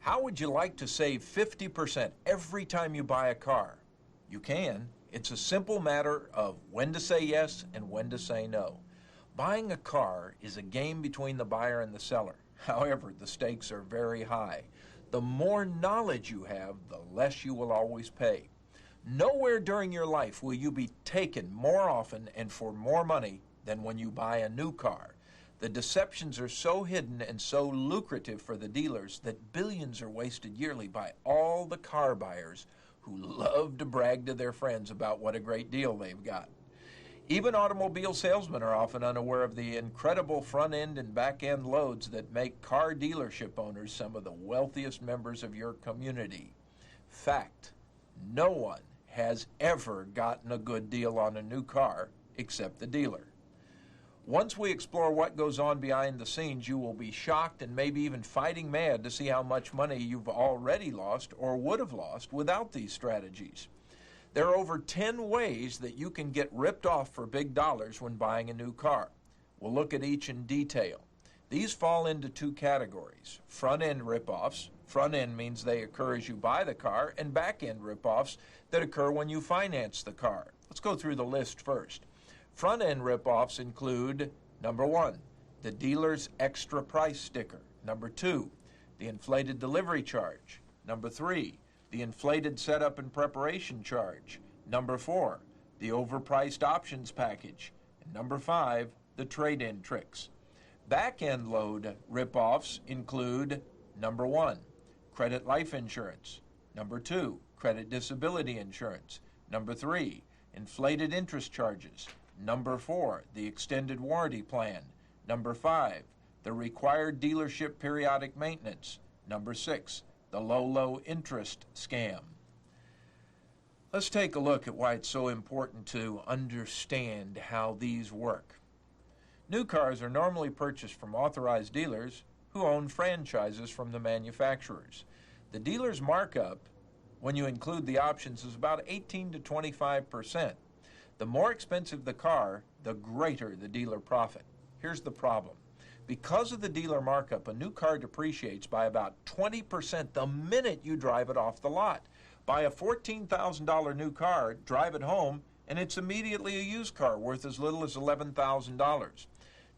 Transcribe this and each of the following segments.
How would you like to save 50% every time you buy a car? You can. It's a simple matter of when to say yes and when to say no. Buying a car is a game between the buyer and the seller. However, the stakes are very high. The more knowledge you have, the less you will always pay. Nowhere during your life will you be taken more often and for more money than when you buy a new car. The deceptions are so hidden and so lucrative for the dealers that billions are wasted yearly by all the car buyers who love to brag to their friends about what a great deal they've got. Even automobile salesmen are often unaware of the incredible front-end and back-end loads that make car dealership owners some of the wealthiest members of your community. Fact, no one has ever gotten a good deal on a new car except the dealer. Once we explore what goes on behind the scenes, you will be shocked and maybe even fighting mad to see how much money you've already lost or would have lost without these strategies. There are over 10 ways that you can get ripped off for big dollars when buying a new car. We'll look at each in detail. These fall into two categories: front-end rip-offs. Front-end means they occur as you buy the car, and back-end rip-offs that occur when you finance the car. Let's go through the list first. Front-end rip-offs include, number 1, the dealer's extra price sticker. Number 2, the inflated delivery charge. Number 3, the inflated setup and preparation charge. Number 4, the overpriced options package. And number 5, the trade-in tricks. Back-end load rip-offs include, number 1, credit life insurance. Number 2, credit disability insurance. Number 3, inflated interest charges. Number 4, the extended warranty plan. Number 5, the required dealership periodic maintenance. Number 6, the low interest scam. Let's take a look at why it's so important to understand how these work. New cars are normally purchased from authorized dealers who own franchises from the manufacturers. The dealer's markup, when you include the options, is about 18 to 25%. The more expensive the car, the greater the dealer profit. Here's the problem. Because of the dealer markup, a new car depreciates by about 20% the minute you drive it off the lot. Buy a $14,000 new car, drive it home, and it's immediately a used car worth as little as $11,000.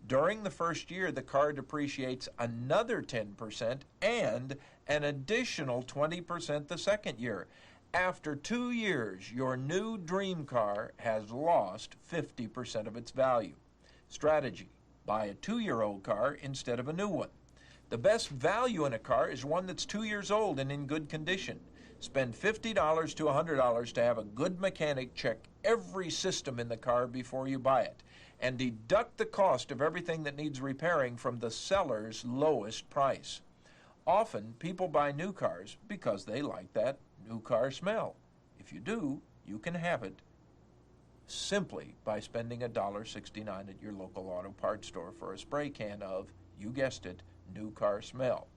During the first year, the car depreciates another 10% and an additional 20% the second year. After 2 years, your new dream car has lost 50% of its value. Strategy: buy a 2-year-old car instead of a new one. The best value in a car is one that's 2 years old and in good condition. Spend $50 to $100 to have a good mechanic check every system in the car before you buy it, and deduct the cost of everything that needs repairing from the seller's lowest price. Often, people buy new cars because they like that new car smell. If you do, you can have it simply by spending $1.69 at your local auto parts store for a spray can of, you guessed it, new car smell.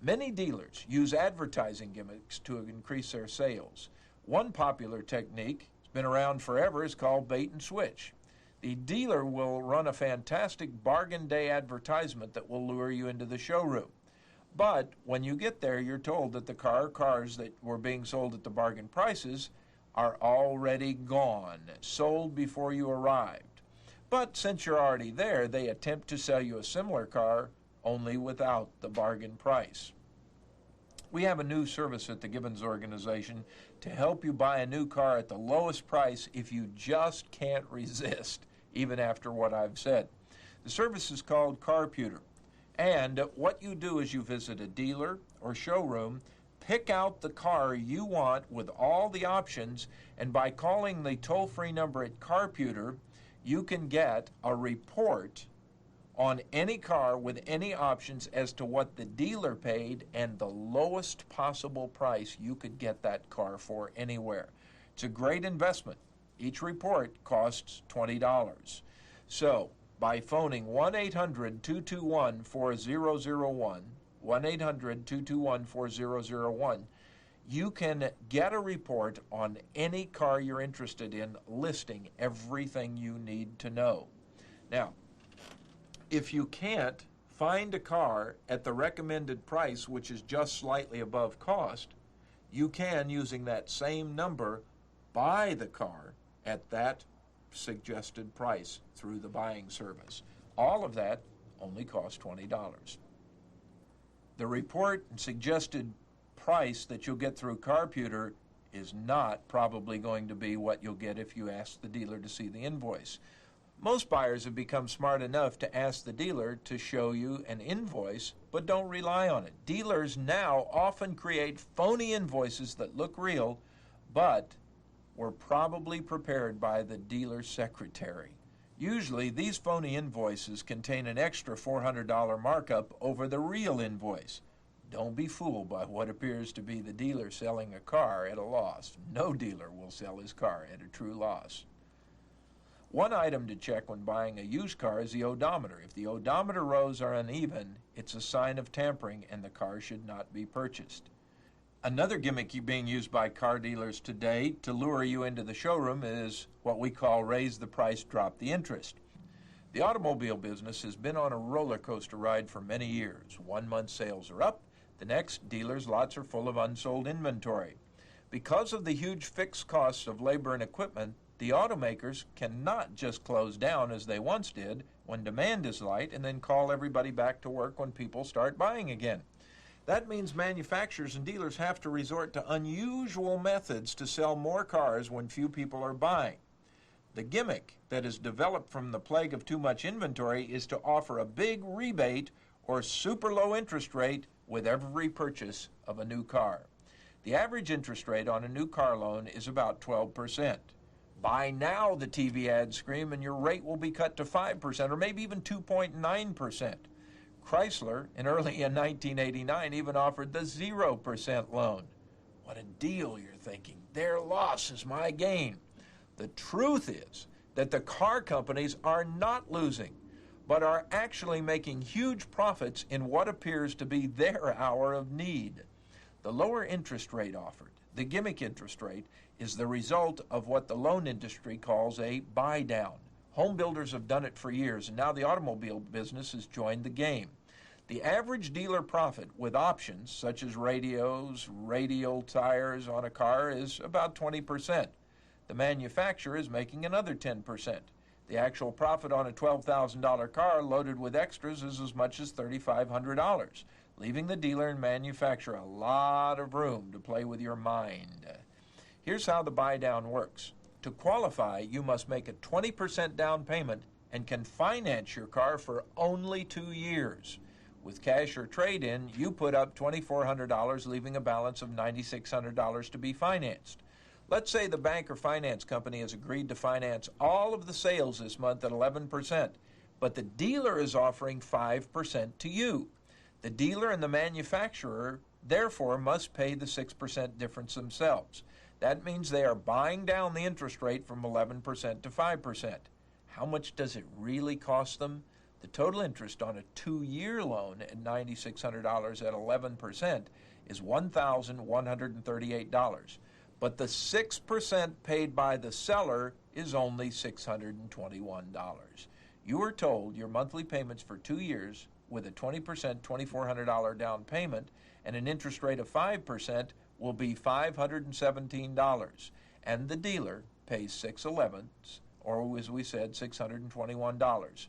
Many dealers use advertising gimmicks to increase their sales. One popular technique, it's been around forever, is called bait and switch. The dealer will run a fantastic bargain day advertisement that will lure you into the showroom. But when you get there, you're told that the cars that were being sold at the bargain prices are already gone, sold before you arrived. But since you're already there, they attempt to sell you a similar car, only without the bargain price. We have a new service at the Gibbons Organization to help you buy a new car at the lowest price if you just can't resist, even after what I've said. The service is called CarPuter. And what you do is you visit a dealer or showroom, pick out the car you want with all the options, and by calling the toll-free number at CarPuter, you can get a report on any car with any options as to what the dealer paid and the lowest possible price you could get that car for anywhere. It's a great investment. Each report costs $20. So, by phoning 1-800-221-4001, 1-800-221-4001, you can get a report on any car you're interested in, listing everything you need to know. Now, if you can't find a car at the recommended price, which is just slightly above cost, you can, using that same number, buy the car at that suggested price through the buying service. All of that only costs $20. The report and suggested price that you'll get through Carputer is not probably going to be what you'll get if you ask the dealer to see the invoice. Most buyers have become smart enough to ask the dealer to show you an invoice, but don't rely on it. Dealers now often create phony invoices that look real, but were probably prepared by the dealer's secretary. Usually, these phony invoices contain an extra $400 markup over the real invoice. Don't be fooled by what appears to be the dealer selling a car at a loss. No dealer will sell his car at a true loss. One item to check when buying a used car is the odometer. If the odometer rows are uneven, it's a sign of tampering and the car should not be purchased. Another gimmick being used by car dealers today to lure you into the showroom is what we call raise the price, drop the interest. The automobile business has been on a roller coaster ride for many years. 1 month sales are up, the next dealers' lots are full of unsold inventory. Because of the huge fixed costs of labor and equipment, the automakers cannot just close down as they once did when demand is light and then call everybody back to work when people start buying again. That means manufacturers and dealers have to resort to unusual methods to sell more cars when few people are buying. The gimmick that is developed from the plague of too much inventory is to offer a big rebate or super low interest rate with every purchase of a new car. The average interest rate on a new car loan is about 12%. Buy now, the TV ads scream, and your rate will be cut to 5% or maybe even 2.9%. Chrysler, early in 1989, even offered the 0% loan. What a deal, you're thinking. Their loss is my gain. The truth is that the car companies are not losing, but are actually making huge profits in what appears to be their hour of need. The lower interest rate offered, the gimmick interest rate, is the result of what the loan industry calls a buy-down. Home builders have done it for years, and now the automobile business has joined the game. The average dealer profit with options, such as radios, radial tires on a car, is about 20%. The manufacturer is making another 10%. The actual profit on a $12,000 car loaded with extras is as much as $3,500, leaving the dealer and manufacturer a lot of room to play with your mind. Here's how the buy-down works. To qualify, you must make a 20% down payment and can finance your car for only 2 years. With cash or trade-in, you put up $2,400, leaving a balance of $9,600 to be financed. Let's say the bank or finance company has agreed to finance all of the sales this month at 11%, but the dealer is offering 5% to you. The dealer and the manufacturer, therefore, must pay the 6% difference themselves. That means they are buying down the interest rate from 11% to 5%. How much does it really cost them? The total interest on a 2-year loan at $9,600 at 11% is $1,138. But the 6% paid by the seller is only $621. You are told your monthly payments for 2 years with a 20% $2,400 down payment and an interest rate of 5% will be $517, and the dealer pays 6/11, or as we said, $621.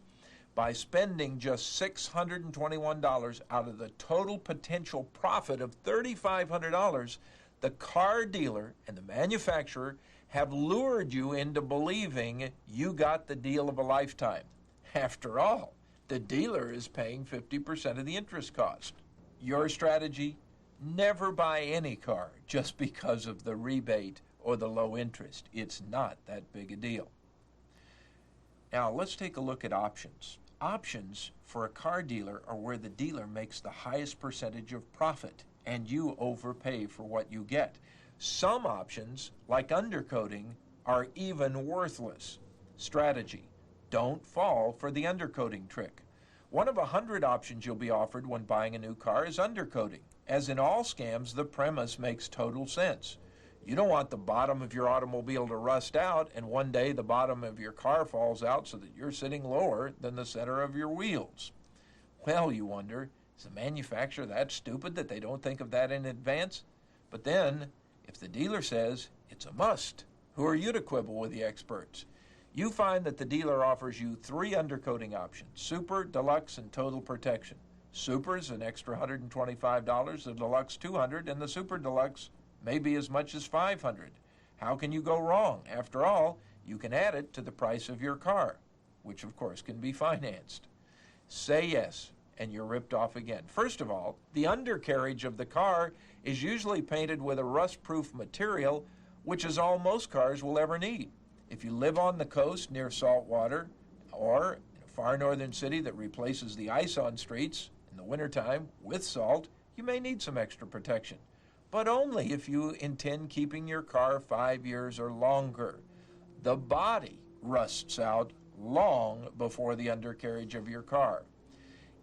By spending just $621 out of the total potential profit of $3,500, the car dealer and the manufacturer have lured you into believing you got the deal of a lifetime. After all, the dealer is paying 50% of the interest cost. Your strategy? Never buy any car just because of the rebate or the low interest. It's not that big a deal. Now, let's take a look at options. Options for a car dealer are where the dealer makes the highest percentage of profit and you overpay for what you get. Some options, like undercoating, are even worthless. Strategy: don't fall for the undercoating trick. One of 100 options you'll be offered when buying a new car is undercoating. As in all scams, the premise makes total sense. You don't want the bottom of your automobile to rust out and one day the bottom of your car falls out so that you're sitting lower than the center of your wheels. Well, you wonder, is the manufacturer that stupid that they don't think of that in advance? But then, if the dealer says it's a must, who are you to quibble with the experts? You find that the dealer offers you 3 undercoating options: Super, Deluxe, and Total Protection. Super's an extra $125, the Deluxe $200, and the Super Deluxe may be as much as $500. How can you go wrong? After all, you can add it to the price of your car, which of course can be financed. Say yes, and you're ripped off again. First of all, the undercarriage of the car is usually painted with a rust-proof material, which is all most cars will ever need. If you live on the coast near salt water, or in a far northern city that replaces the ice on streets in the wintertime with salt, you may need some extra protection, but only if you intend keeping your car 5 years or longer. The body rusts out long before the undercarriage of your car.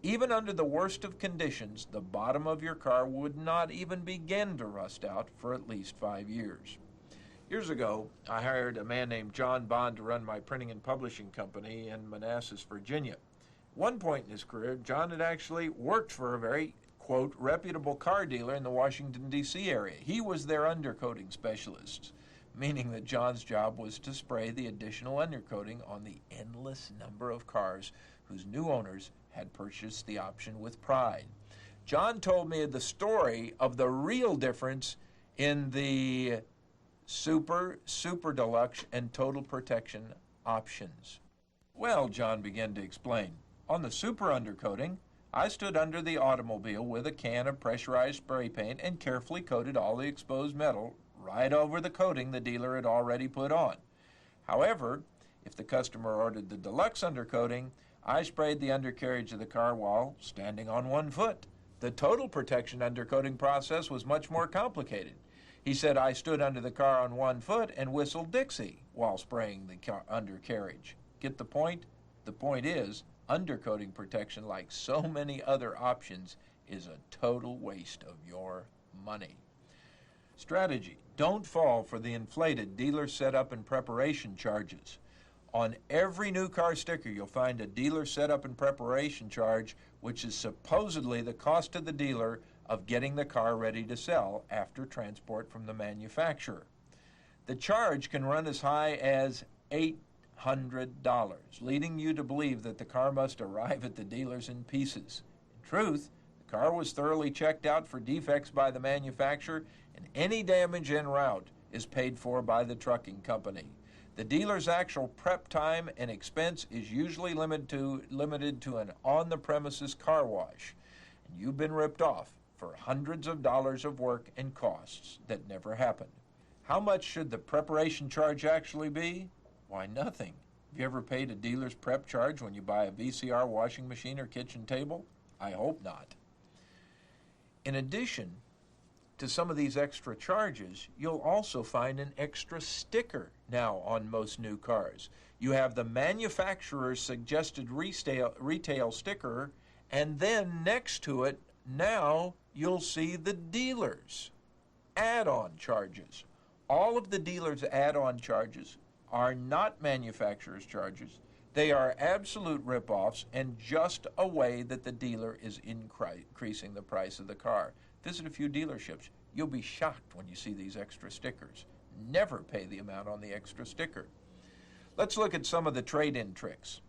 Even under the worst of conditions, the bottom of your car would not even begin to rust out for at least 5 years. Years ago, I hired a man named John Bond to run my printing and publishing company in Manassas, Virginia. At one point in his career, John had actually worked for a very, quote, reputable car dealer in the Washington, D.C. area. He was their undercoating specialist, meaning that John's job was to spray the additional undercoating on the endless number of cars whose new owners had purchased the option with pride. John told me the story of the real difference in the Super, Super Deluxe, and Total Protection options. Well, John began to explain. On the Super undercoating, I stood under the automobile with a can of pressurized spray paint and carefully coated all the exposed metal right over the coating the dealer had already put on. However, if the customer ordered the Deluxe undercoating, I sprayed the undercarriage of the car while standing on one foot. The Total Protection undercoating process was much more complicated. He said I stood under the car on one foot and whistled Dixie while spraying the undercarriage. Get the point? The point is, undercoating protection, like so many other options, is a total waste of your money. Strategy: don't fall for the inflated dealer setup and preparation charges. On every new car sticker, you'll find a dealer setup and preparation charge, which is supposedly the cost to the dealer of getting the car ready to sell after transport from the manufacturer. The charge can run as high as $800, leading you to believe that the car must arrive at the dealers in pieces. In truth, the car was thoroughly checked out for defects by the manufacturer, and any damage en route is paid for by the trucking company. The dealer's actual prep time and expense is usually limited to an on-the-premises car wash, and you've been ripped off for hundreds of dollars of work and costs that never happened. How much should the preparation charge actually be? Why, nothing. Have you ever paid a dealer's prep charge when you buy a VCR washing machine or kitchen table? I hope not. In addition to some of these extra charges, you'll also find an extra sticker now on most new cars. You have the manufacturer's suggested retail sticker, and then next to it, now you'll see the dealer's add-on charges. All of the dealer's add-on charges are not manufacturer's charges. They are absolute rip-offs and just a way that the dealer is increasing the price of the car. Visit a few dealerships. You'll be shocked when you see these extra stickers. Never pay the amount on the extra sticker. Let's look at some of the trade-in tricks.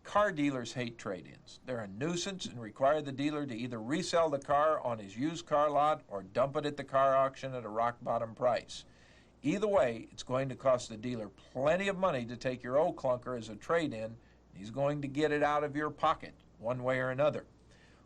Car dealers hate trade-ins. They're a nuisance and require the dealer to either resell the car on his used car lot or dump it at the car auction at a rock-bottom price. Either way, it's going to cost the dealer plenty of money to take your old clunker as a trade-in, and he's going to get it out of your pocket one way or another.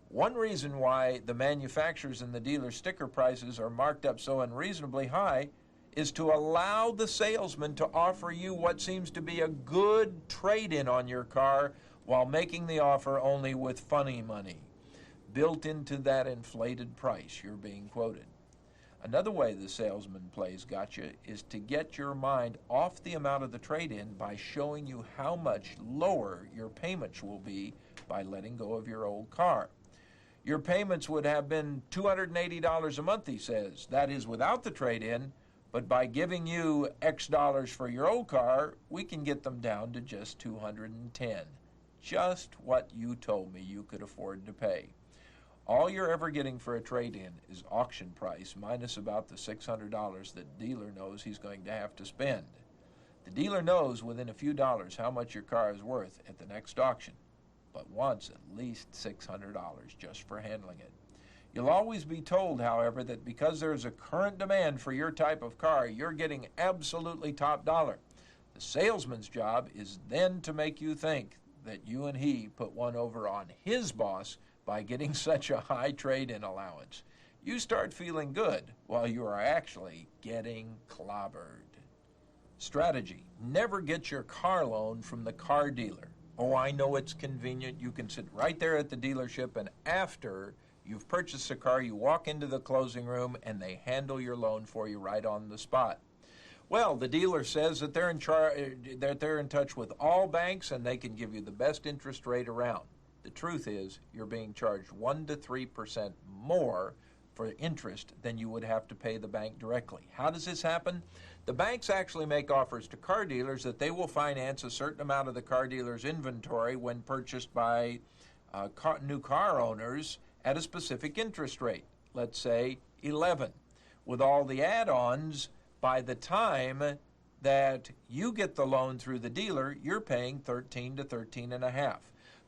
One reason why the manufacturers and the dealer sticker prices are marked up so unreasonably high is to allow the salesman to offer you what seems to be a good trade-in on your car while making the offer only with funny money. Built into that inflated price you're being quoted. Another way the salesman plays gotcha is to get your mind off the amount of the trade-in by showing you how much lower your payments will be by letting go of your old car. Your payments would have been $280 a month, he says. That is without the trade-in, but by giving you X dollars for your old car, we can get them down to just $210. just what you told me you could afford to pay. All you're ever getting for a trade-in is auction price minus about the $600 that dealer knows he's going to have to spend. The dealer knows within a few dollars how much your car is worth at the next auction, but wants at least $600 just for handling it. You'll always be told, however, that because there's a current demand for your type of car, you're getting absolutely top dollar. The salesman's job is then to make you think that you and he put one over on his boss by getting such a high trade-in allowance. You start feeling good while you are actually getting clobbered. Strategy: never get your car loan from the car dealer. Oh, I know it's convenient. You can sit right there at the dealership, and after you've purchased a car, you walk into the closing room and they handle your loan for you right on the spot. Well, the dealer says that they're in touch with all banks and they can give you the best interest rate around. The truth is, you're being charged 1 to 3% more for interest than you would have to pay the bank directly. How does this happen? The banks actually make offers to car dealers that they will finance a certain amount of the car dealer's inventory when purchased by new car owners at a specific interest rate, let's say 11. With all the add-ons, by the time that you get the loan through the dealer, you're paying 13 to 13.5.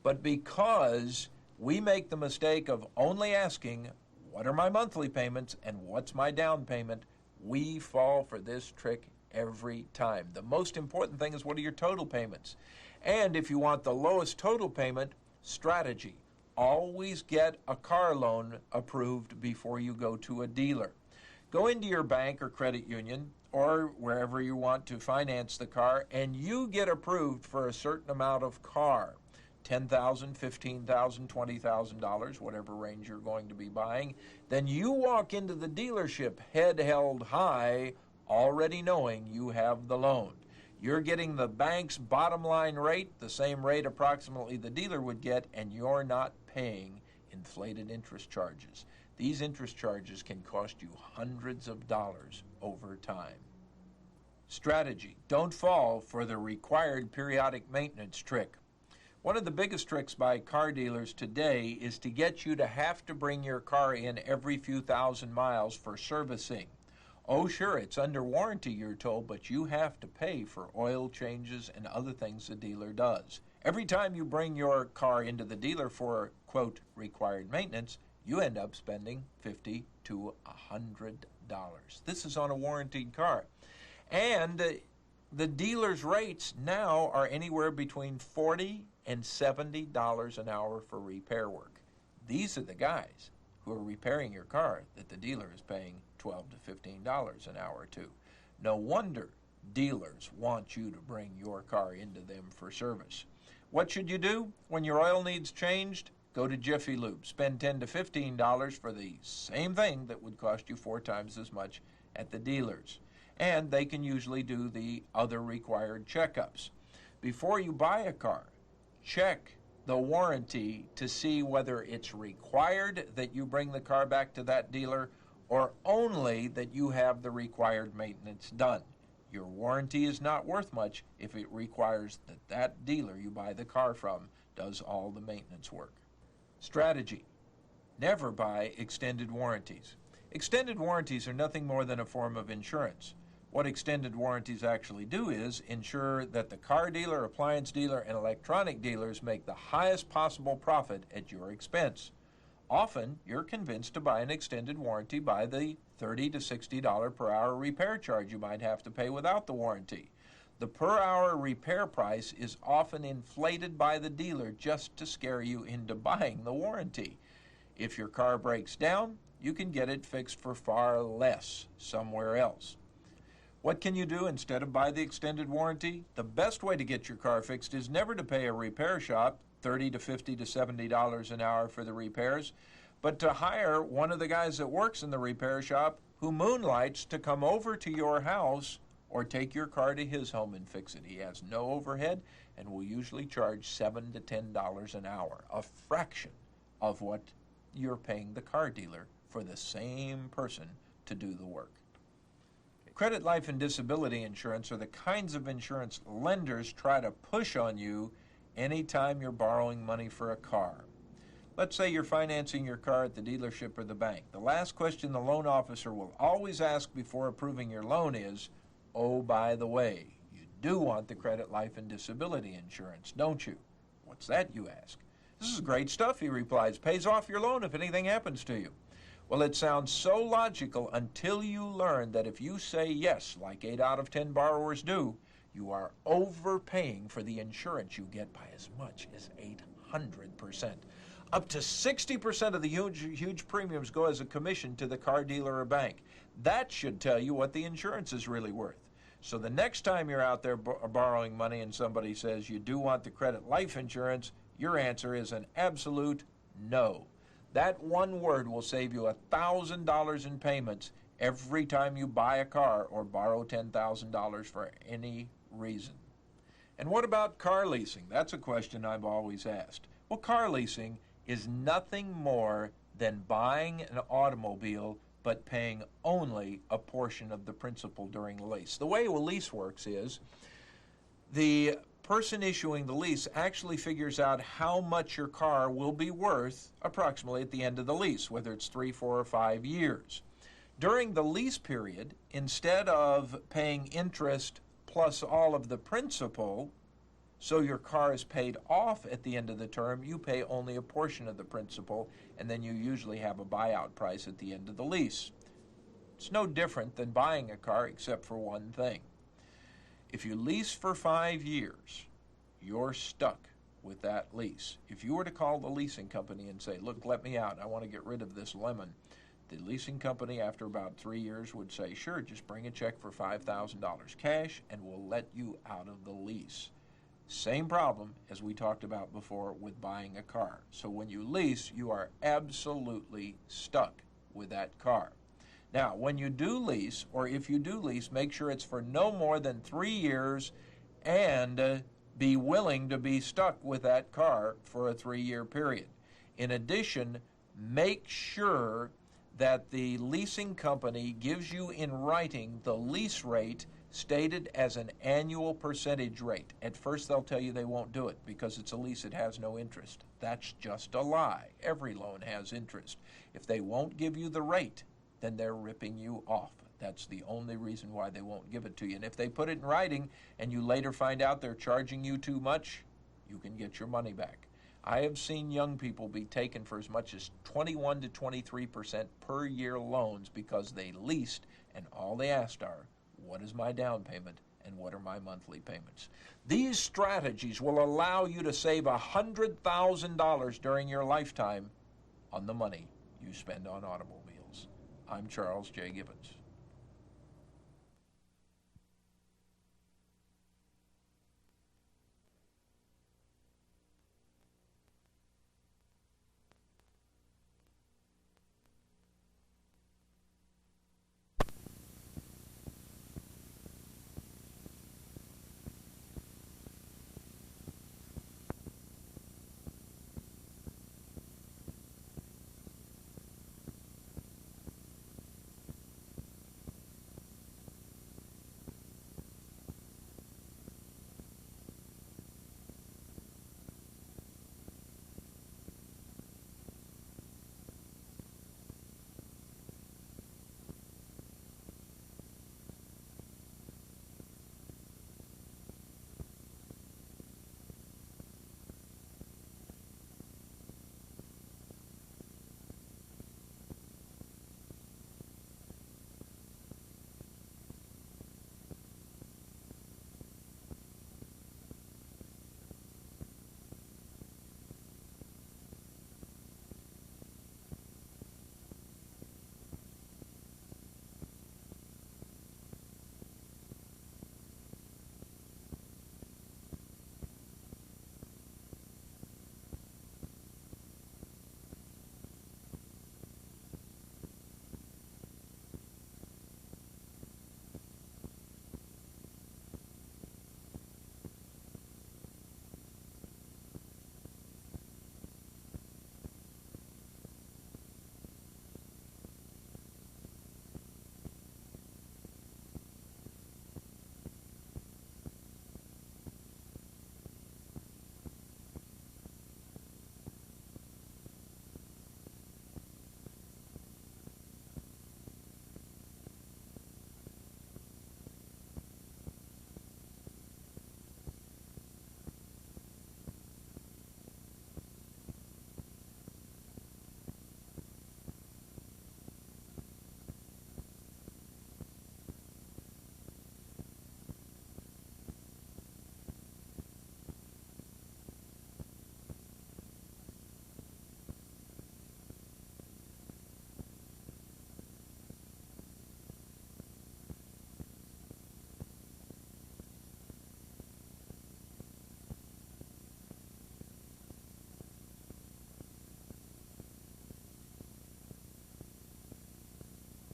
But because we make the mistake of only asking, what are my monthly payments and what's my down payment, we fall for this trick every time. The most important thing is, what are your total payments? And if you want the lowest total payment, strategy: always get a car loan approved before you go to a dealer. Go into your bank or credit union or wherever you want to finance the car, and you get approved for a certain amount of car. $10,000, $15,000, $20,000, whatever range you're going to be buying. Then you walk into the dealership head held high, already knowing you have the loan. You're getting the bank's bottom line rate, the same rate approximately the dealer would get, and you're not paying inflated interest charges. These interest charges can cost you hundreds of dollars over time. Strategy: don't fall for the required periodic maintenance trick. One of the biggest tricks by car dealers today is to get you to have to bring your car in every few thousand miles for servicing. Oh, sure, it's under warranty, you're told, but you have to pay for oil changes and other things the dealer does. Every time you bring your car into the dealer for, quote, required maintenance, you end up spending $50 to $100. This is on a warranted car. And the dealer's rates now are anywhere between $40 and $70 an hour for repair work. These are the guys who are repairing your car that the dealer is paying $12 to $15 an hour to. No wonder dealers want you to bring your car into them for service. What should you do when your oil needs changed? Go to Jiffy Lube. Spend $10 to $15 for the same thing that would cost you 4 times as much at the dealers. And they can usually do the other required checkups. Before you buy a car, check the warranty to see whether it's required that you bring the car back to that dealer or only that you have the required maintenance done. Your warranty is not worth much if it requires that that dealer you buy the car from does all the maintenance work. Strategy: never buy extended warranties. Extended warranties are nothing more than a form of insurance. What extended warranties actually do is ensure that the car dealer, appliance dealer, and electronic dealers make the highest possible profit at your expense. Often, you're convinced to buy an extended warranty by the $30 to $60 per hour repair charge you might have to pay without the warranty. The per hour repair price is often inflated by the dealer just to scare you into buying the warranty. If your car breaks down, you can get it fixed for far less somewhere else. What can you do instead of buy the extended warranty? The best way to get your car fixed is never to pay a repair shop $30 to $50 to $70 an hour for the repairs, but to hire one of the guys that works in the repair shop who moonlights to come over to your house or take your car to his home and fix it. He has no overhead and will usually charge $7 to $10 an hour, a fraction of what you're paying the car dealer for the same person to do the work. Credit, life, and disability insurance are the kinds of insurance lenders try to push on you anytime you're borrowing money for a car. Let's say you're financing your car at the dealership or the bank. The last question the loan officer will always ask before approving your loan is, oh, by the way, you do want the credit, life, and disability insurance, don't you? What's that, you ask? This is great stuff, he replies. Pays off your loan if anything happens to you. Well, it sounds so logical until you learn that if you say yes, like 8 out of 10 borrowers do, you are overpaying for the insurance you get by as much as 800%. Up to 60% of the huge premiums go as a commission to the car dealer or bank. That should tell you what the insurance is really worth. So the next time you're out there borrowing money and somebody says you do want the credit life insurance, your answer is an absolute no. That one word will save you $1,000 in payments every time you buy a car or borrow $10,000 for any reason. And what about car leasing? That's a question I've always asked. Well, car leasing is nothing more than buying an automobile but paying only a portion of the principal during the lease. The way a lease works is the person issuing the lease actually figures out how much your car will be worth approximately at the end of the lease, whether it's 3, 4, or 5 years. During the lease period, instead of paying interest plus all of the principal, so your car is paid off at the end of the term, you pay only a portion of the principal, and then you usually have a buyout price at the end of the lease. It's no different than buying a car except for one thing. If you lease for 5 years, you're stuck with that lease. If you were to call the leasing company and say, look, let me out, I want to get rid of this lemon, the leasing company after about 3 years would say, sure, just bring a check for $5,000 cash and we'll let you out of the lease. Same problem as we talked about before with buying a car. So when you lease, you are absolutely stuck with that car. Now, when you do lease, or if you do lease, make sure it's for no more than 3 years and be willing to be stuck with that car for a 3-year period. In addition, make sure that the leasing company gives you in writing the lease rate stated as an annual percentage rate. At first they'll tell you they won't do it because it's a lease, it has no interest. That's just a lie. Every loan has interest. If they won't give you the rate, then they're ripping you off. That's the only reason why they won't give it to you. And if they put it in writing and you later find out they're charging you too much, you can get your money back. I have seen young people be taken for as much as 21 to 23% per year loans because they leased and all they asked are, what is my down payment and what are my monthly payments? These strategies will allow you to save $100,000 during your lifetime on the money you spend on automobiles. I'm Charles J. Gibbons.